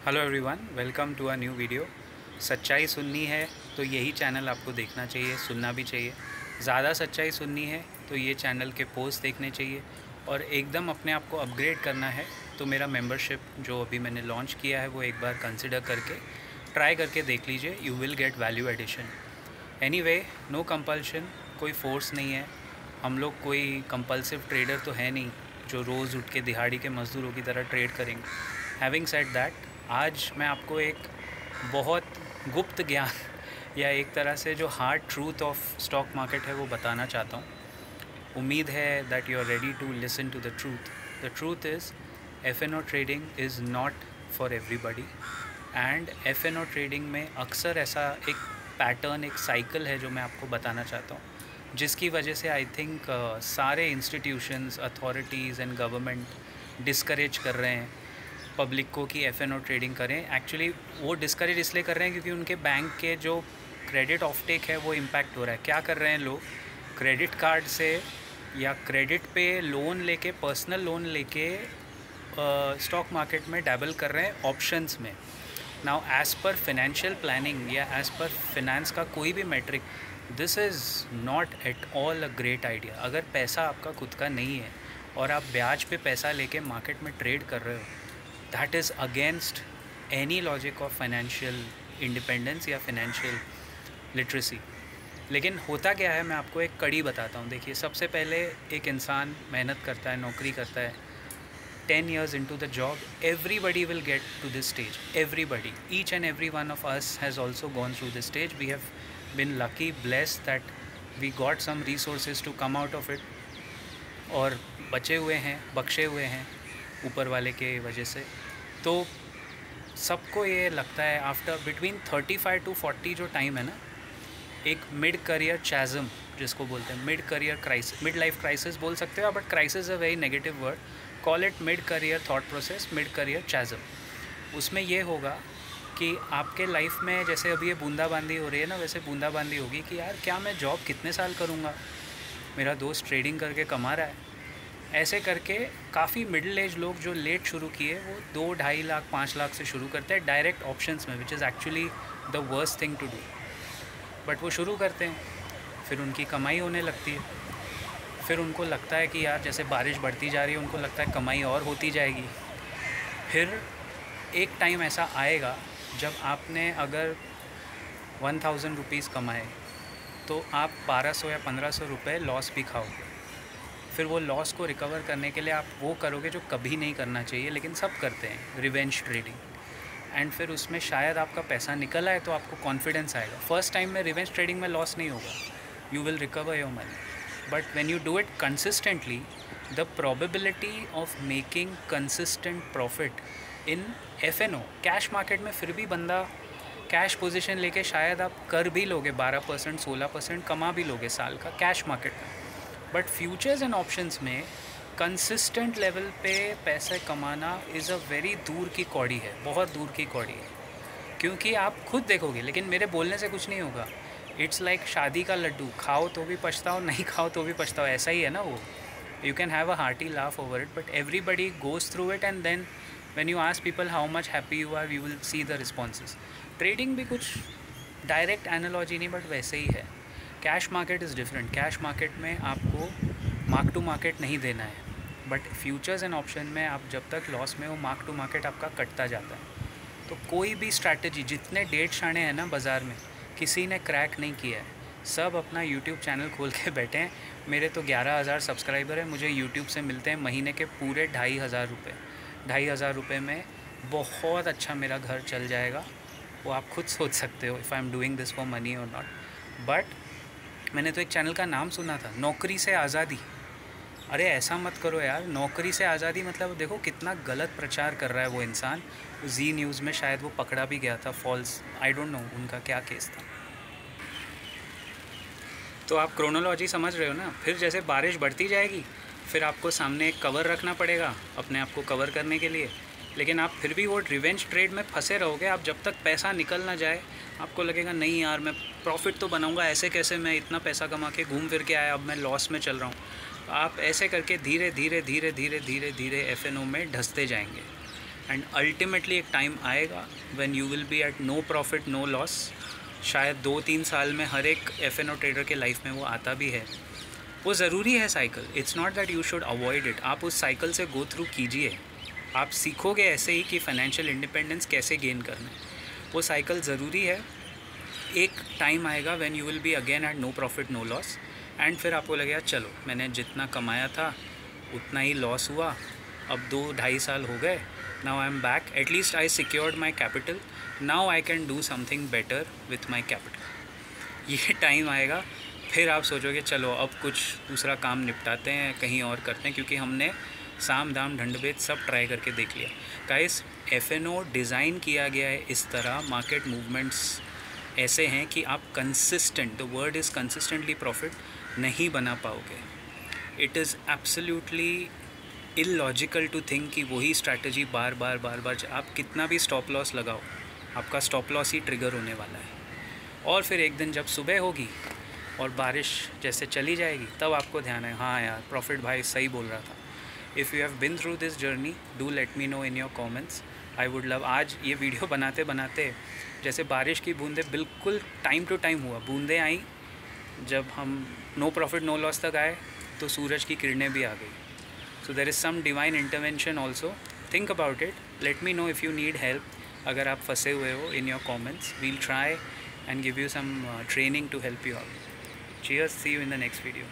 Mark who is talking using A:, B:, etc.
A: Hello everyone, welcome to a new video. सच्चाई सुननी है तो यही चैनल आपको देखना चाहिए, सुनना भी चाहिए। ज़्यादा सच्चाई सुननी है तो ये चैनल के पोस्ट देखने चाहिए। और एकदम अपने आप को अपग्रेड करना है तो मेरा मेंबरशिप जो अभी मैंने लॉन्च किया है वो एक बार कंसिडर करके ट्राई करके देख लीजिए। You will get value addition. Anyway, no compulsion, कोई फोर्स नहीं है। हम लोग कोई कंपल्सिव ट्रेडर तो है नहीं जो रोज़ उठ के दिहाड़ी के मज़दूरों की तरह ट्रेड करेंगे। हैविंग सेड दैट, आज मैं आपको एक बहुत गुप्त ज्ञान या एक तरह से जो hard truth of stock market है वो बताना चाहता हूँ। उम्मीद है that you are ready to listen to the truth. The truth is F and O. Trading is not for everybody. And F and O. Trading में अक्सर ऐसा एक पैटर्न, एक साइकिल है जो मैं आपको बताना चाहता हूँ, जिसकी वजह से आई थिंक सारे institutions, authorities and government discourage कर रहे हैं पब्लिक को कि एफ.एन.ओ. ट्रेडिंग करें। एक्चुअली वो डिस्करेज इसलिए कर रहे हैं क्योंकि उनके बैंक के जो क्रेडिट ऑफटेक है वो इम्पैक्ट हो रहा है। क्या कर रहे हैं लोग, क्रेडिट कार्ड से या क्रेडिट पे लोन लेके, पर्सनल लोन लेके स्टॉक मार्केट में डैबल कर रहे हैं ऑप्शंस में। Now as per financial planning या एज़ पर फिनेंस का कोई भी metric, this is not at all a great idea. अगर पैसा आपका खुद का नहीं है और आप ब्याज पे पैसा लेके मार्केट में ट्रेड कर रहे हो, that is against any logic of financial independence या फाइनेंशियल लिटरेसी। लेकिन होता क्या है, मैं आपको एक कड़ी बताता हूँ। देखिए, सबसे पहले एक इंसान मेहनत करता है, नौकरी करता है, 10 years into the job, everybody will get to this stage. Everybody, each and every one of us has also gone through this stage. We have been lucky, blessed that we got some resources to come out of it. और बचे हुए हैं, बख्शे हुए हैं ऊपर वाले के वजह से। तो सबको ये लगता है आफ्टर बिटवीन 35 to 40 जो टाइम है ना, एक मिड करियर चैज़म जिसको बोलते हैं, mid career crisis, mid life crisis बोल सकते हो, but crisis a very negative word. Call it mid career thought process, mid career chasm. उसमें ये होगा कि आपके लाइफ में जैसे अभी ये बूंदाबांदी हो रही है ना, वैसे बूंदाबांदी होगी कि यार क्या मैं जॉब कितने साल करूँगा, मेरा दोस्त ट्रेडिंग करके कमा रहा है। ऐसे करके काफ़ी मिडिल एज लोग जो लेट शुरू किए वो 2-2.5 लाख 5 लाख से शुरू करते हैं डायरेक्ट ऑप्शंस में, which is actually the worst thing to do. But वो शुरू करते हैं, फिर उनकी कमाई होने लगती है, फिर उनको लगता है कि यार जैसे बारिश बढ़ती जा रही है, उनको लगता है कमाई और होती जाएगी। फिर एक टाइम ऐसा आएगा जब आपने अगर 1000 रुपीज़ कमाए तो आप 1200 या 1500 रुपये लॉस भी खाओगे। फिर वो लॉस को रिकवर करने के लिए आप वो करोगे जो कभी नहीं करना चाहिए लेकिन सब करते हैं, रिवेंज ट्रेडिंग। एंड फिर उसमें शायद आपका पैसा निकल आए तो आपको कॉन्फिडेंस आएगा। फर्स्ट टाइम में रिवेंज ट्रेडिंग में लॉस नहीं होगा, you will recover your money. But when you do it consistently, the probability of making consistent profit in F and O. Cash market में, फिर भी बंदा कैश पोजीशन लेके शायद आप कर भी लोगे, 12% 16% कमा भी लोगे साल का कैश मार्केट में। बट फ्यूचर्स एंड ऑप्शंस में कंसिस्टेंट लेवल पे पैसे कमाना इज़ अ वेरी दूर की कौड़ी है, बहुत दूर की कौड़ी है। क्योंकि आप खुद देखोगे, लेकिन मेरे बोलने से कुछ नहीं होगा। इट्स लाइक शादी का लड्डू, खाओ तो भी पछताओ, नहीं खाओ तो भी पछताओ, ऐसा ही है ना वो। You can have a hearty laugh over it, but everybody goes through it and then when you ask people how much happy you are, you will see the responses. Trading भी कुछ डायरेक्ट एनालॉजी नहीं, but वैसे ही है। Cash market is different. Cash market में आपको mark to market नहीं देना है, बट फ्यूचर्स एंड ऑप्शन में आप जब तक लॉस में हो, मार्क टू मार्केट आपका कटता जाता है। तो कोई भी स्ट्रैटेजी, जितने डेढ़ शाने हैं ना बाज़ार में, किसी ने क्रैक नहीं किया है। सब अपना यूट्यूब चैनल खोल के बैठे हैं। मेरे तो 11,000 सब्सक्राइबर हैं, मुझे यूट्यूब से मिलते हैं महीने के पूरे 2,500 रुपये। 2,500 रुपये में बहुत अच्छा मेरा घर चल जाएगा। वो आप खुद सोच सकते हो, if I am doing this for money और नॉट। बट मैंने तो एक चैनल का नाम सुना था, नौकरी से आज़ादी। अरे ऐसा मत करो यार, नौकरी से आज़ादी मतलब देखो कितना गलत प्रचार कर रहा है वो इंसान। जी न्यूज़ में शायद वो पकड़ा भी गया था, फॉल्स, आई डोंट नो उनका क्या केस था। तो आप क्रोनोलॉजी समझ रहे हो ना। फिर जैसे बारिश बढ़ती जाएगी, फिर आपको सामने एक कवर रखना पड़ेगा अपने आप को कवर करने के लिए। लेकिन आप फिर भी वो रिवेंज ट्रेड में फंसे रहोगे। आप जब तक पैसा निकल ना जाए, आपको लगेगा नहीं यार मैं प्रॉफिट तो बनाऊंगा, ऐसे कैसे मैं इतना पैसा कमा के घूम फिर के आया, अब मैं लॉस में चल रहा हूँ। तो आप ऐसे करके धीरे धीरे धीरे धीरे धीरे धीरे एफ.एन.ओ. में ढसते जाएंगे। एंड अल्टीमेटली एक टाइम आएगा when you will be at no profit no loss. शायद 2-3 साल में हर एक एफ.एन.ओ ट्रेडर के लाइफ में वो आता भी है। वो ज़रूरी है cycle, it's not that you should avoid it. आप उस साइकिल से गो थ्रू कीजिए, आप सीखोगे ऐसे ही कि फाइनेंशियल इंडिपेंडेंस कैसे गेन करना है। वो साइकिल ज़रूरी है। एक टाइम आएगा when you will be again at no profit no loss, and फिर आपको लगेगा चलो मैंने जितना कमाया था उतना ही लॉस हुआ, अब 2-2.5 साल हो गए, now I am back, at least I secured my capital, now I can do something better with my capital. ये टाइम आएगा, फिर आप सोचोगे चलो अब कुछ दूसरा काम निपटाते हैं, कहीं और करते हैं, क्योंकि हमने साम दाम ढंडभेद सब ट्राई करके देख लिया। गाइस, एफ.एन.ओ डिज़ाइन किया गया है इस तरह, मार्केट मूवमेंट्स ऐसे हैं कि आप consistent, the word is consistently profit नहीं बना पाओगे। It is absolutely illogical to think कि वही स्ट्रैटेजी बार बार आप कितना भी स्टॉप लॉस लगाओ, आपका स्टॉप लॉस ही ट्रिगर होने वाला है। और फिर एक दिन जब सुबह होगी और बारिश जैसे चली जाएगी, तब आपको ध्यान है हाँ यार प्रॉफिट भाई सही बोल रहा था। If you have been through this journey, do let me no in your comments, I would love. आज ये वीडियो बनाते बनाते जैसे बारिश की बूंदें बिल्कुल टाइम टू टाइम हुआ, बूंदें आई, जब हम नो प्रॉफिट नो लॉस तक आए तो सूरज की किरणें भी आ गई। So there is some divine intervention also, think about it, let me know if you need help. अगर आप फंसे हुए हो in your comments, we'll try and give you some training to help you out. Cheers, see you in the next video.